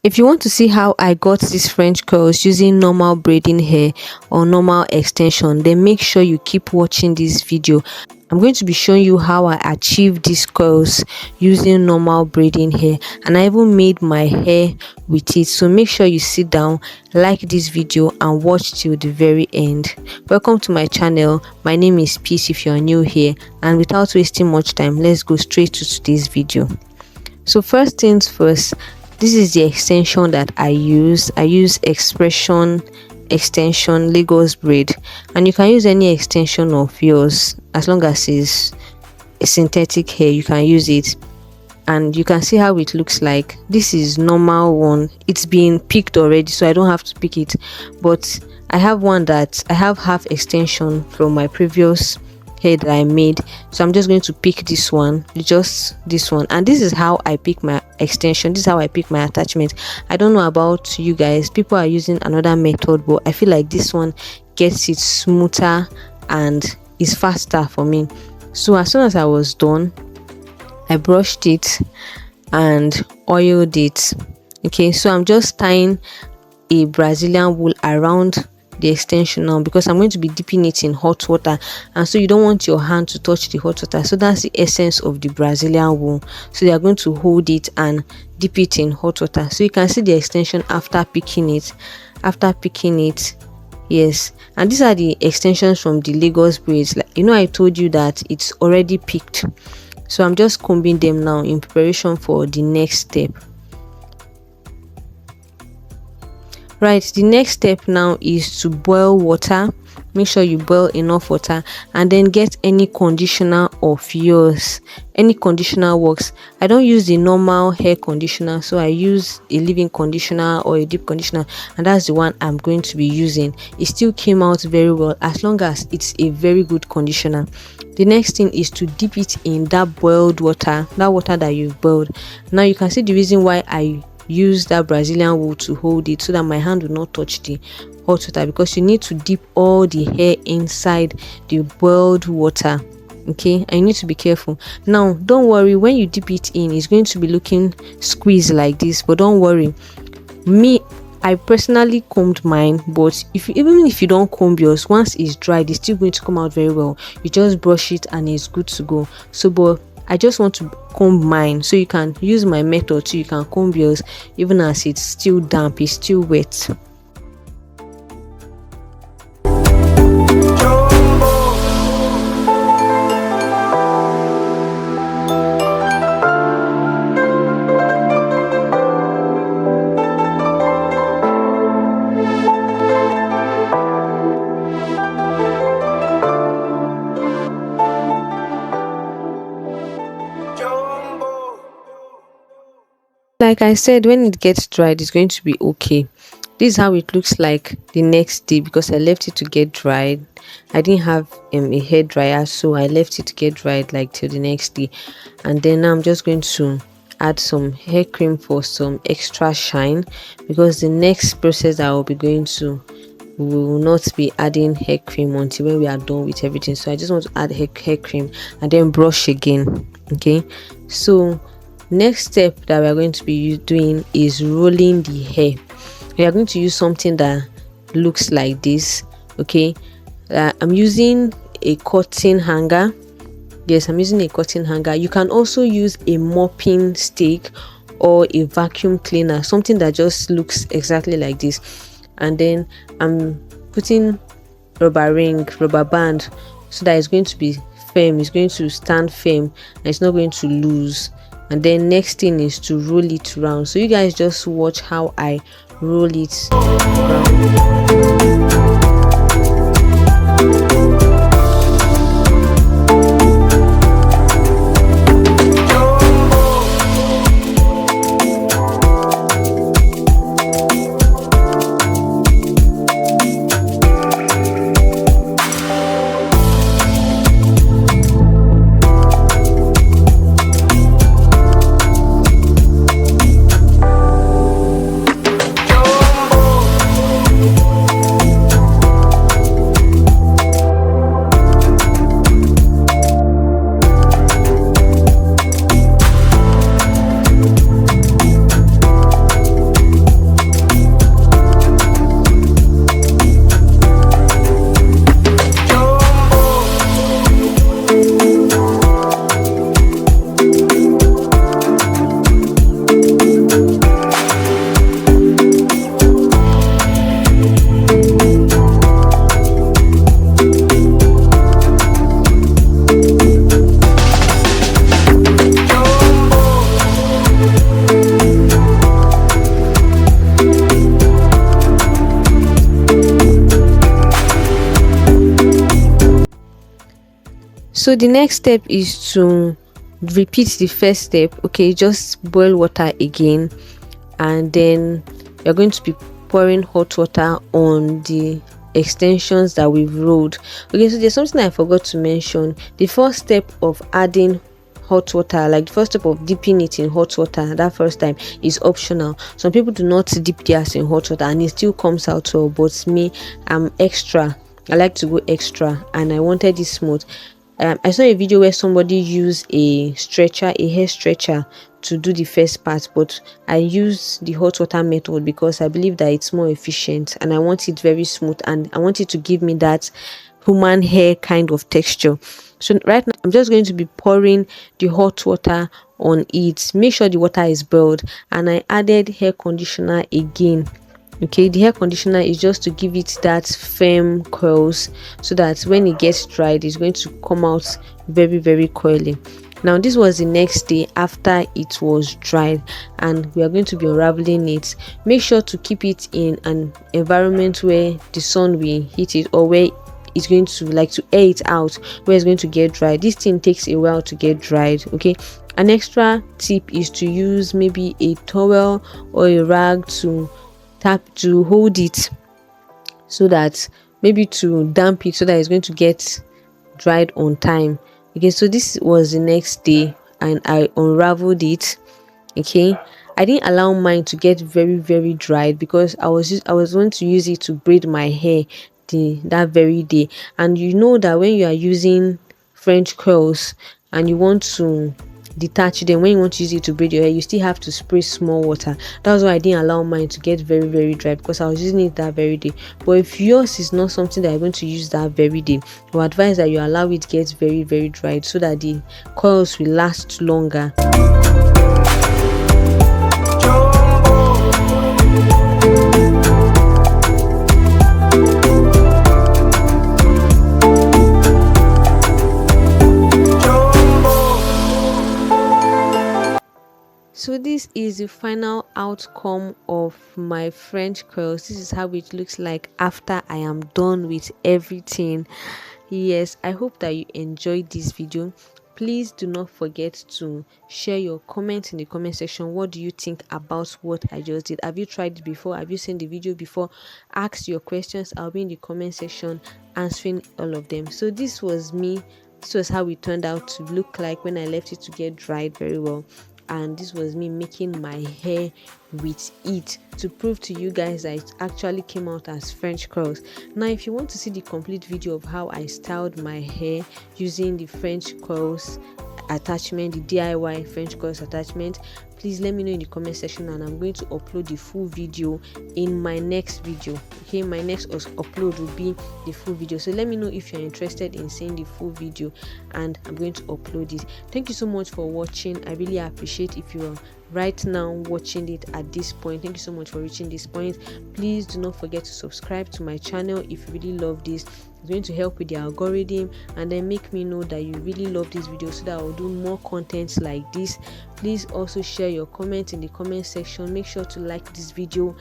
If you want to see how I got these French curls using normal braiding hair or normal extension, then make sure you keep watching this video. I'm going to be showing you how I achieved these curls using normal braiding hair, and I even made my hair with it. So make sure you sit down, like this video and watch till the very end. Welcome to my channel. My name is Peace if you are new here, and without wasting much time, let's go straight to today's video. So first things first, this is the extension that I use. I use Expression extension Lagos braid, and you can use any extension of yours as long as it's a synthetic hair. You can use it, and you can see how it looks like. This is normal one. It's been picked already, so I don't have to pick it, but I have one that I have half extension from my previous hair that I made, so I'm just going to pick this one, just this one. And this is how I pick my extension. This is how I pick my attachment. I don't know about you guys, people are using another method, but I feel like this one gets it smoother and is faster for me. So as soon as I was done, I brushed it and oiled it. Okay, so I'm just tying a Brazilian wool around the extension now, because I'm going to be dipping it in hot water, and so you don't want your hand to touch the hot water. So that's the essence of the Brazilian wool. So they are going to hold it and dip it in hot water. So you can see the extension after picking it. Yes, and these are the extensions from the Lagos braids. Like, I told you that it's already picked, so I'm just combing them now in preparation for the next step. Right, the next step now is to boil water. Make sure you boil enough water, and then get any conditioner of yours. Any conditioner works. I don't use the normal hair conditioner, so I use a leave-in conditioner or a deep conditioner, and that's the one I'm going to be using. It still came out very well as long as it's a very good conditioner. The next thing is to dip it in that boiled water, that water that you've boiled. Now you can see the reason why I use that Brazilian wool to hold it, so that my hand will not touch the hot water, because you need to dip all the hair inside the boiled water. Okay, and you need to be careful. Now don't worry, when you dip it in, it's going to be looking squeezed like this, but don't worry. I personally combed mine, but even if you don't comb yours, once it's dried, it's still going to come out very well. You just brush it and it's good to go. So but I just want to comb mine, so you can use my method so you can comb yours even as it's still damp, it's still wet. Like I said, when it gets dried, it's going to be okay. This is how it looks like the next day, because I left it to get dried. I didn't have a hair dryer, so I left it to get dried like till the next day. And then now I'm just going to add some hair cream for some extra shine, because the next process I will be going to, we will not be adding hair cream until when we are done with everything. So I just want to add hair cream and then brush again. Okay, so next step that we are going to be doing is rolling the hair. We are going to use something that looks like this. Okay, I'm using a cotton hanger. Yes, I'm using a cotton hanger. You can also use a mopping stick or a vacuum cleaner, something that just looks exactly like this. And then I'm putting rubber band, so that it's going to be firm, it's going to stand firm, and it's not going to lose. And then next thing is to roll it around. So you guys just watch how I roll it around. So the next step is to repeat the first step. Okay, just boil water again, and then you're going to be pouring hot water on the extensions that we've rolled. Okay, so there's something I forgot to mention. The first step of adding hot water, like the first step of dipping it in hot water that first time, is optional. Some people do not dip theirs in hot water and it still comes out well, but me, I'm extra. I like to go extra, and I wanted it smooth. I saw a video where somebody used a hair stretcher to do the first part, but I use the hot water method because I believe that it's more efficient and I want it very smooth, and I want it to give me that human hair kind of texture. So right now I'm just going to be pouring the hot water on it. Make sure the water is boiled, and I added hair conditioner again. Okay, the hair conditioner is just to give it that firm curls, so that when it gets dried it's going to come out very, very coily. Now this was the next day after it was dried, and we are going to be unraveling it. Make sure to keep it in an environment where the sun will hit it, or where it's going to air it out, where it's going to get dried. This thing takes a while to get dried. Okay, an extra tip is to use maybe a towel or a rag to hold it, so that maybe to damp it, so that it's going to get dried on time. Okay, so this was the next day and I unraveled it. Okay, I didn't allow mine to get very, very dried because I was going to use it to braid my hair that very day. And you know that when you are using French curls and you want to detach them, when you want to use it to braid your hair, you still have to spray small water. That's why I didn't allow mine to get very, very dry, because I was using it that very day. But if yours is not something that you're going to use that very day, I would advise that you allow it to get very, very dried, so that the coils will last longer. So this is the final outcome of my French curls. This is how it looks like after I am done with everything. Yes, I hope that you enjoyed this video. Please do not forget to share your comments in the comment section. What do you think about what I just did? Have you tried it before? Have you seen the video before? Ask your questions. I'll be in the comment section answering all of them. So this was me. This was how it turned out to look like when I left it to get dried very well. And this was me making my hair with it, to prove to you guys that it actually came out as French curls. Now if you want to see the complete video of how I styled my hair using the French curls attachment, the DIY French curls attachment, please let me know in the comment section, and I'm going to upload the full video in my next video. Okay, my next upload will be the full video, so let me know if you're interested in seeing the full video, and I'm going to upload it. Thank you so much for watching. I really appreciate if you are right now watching it at this point. Thank you so much for reaching this point. Please do not forget to subscribe to my channel if you really love this. It's going to help with the algorithm, and then make me know that you really love this video, so that I'll do more content like this. Please also share your comments in the comment section. Make sure to like this video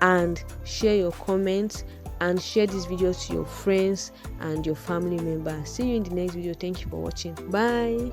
and share your comments, and share this video to your friends and your family members. See you in the next video. Thank you for watching. Bye.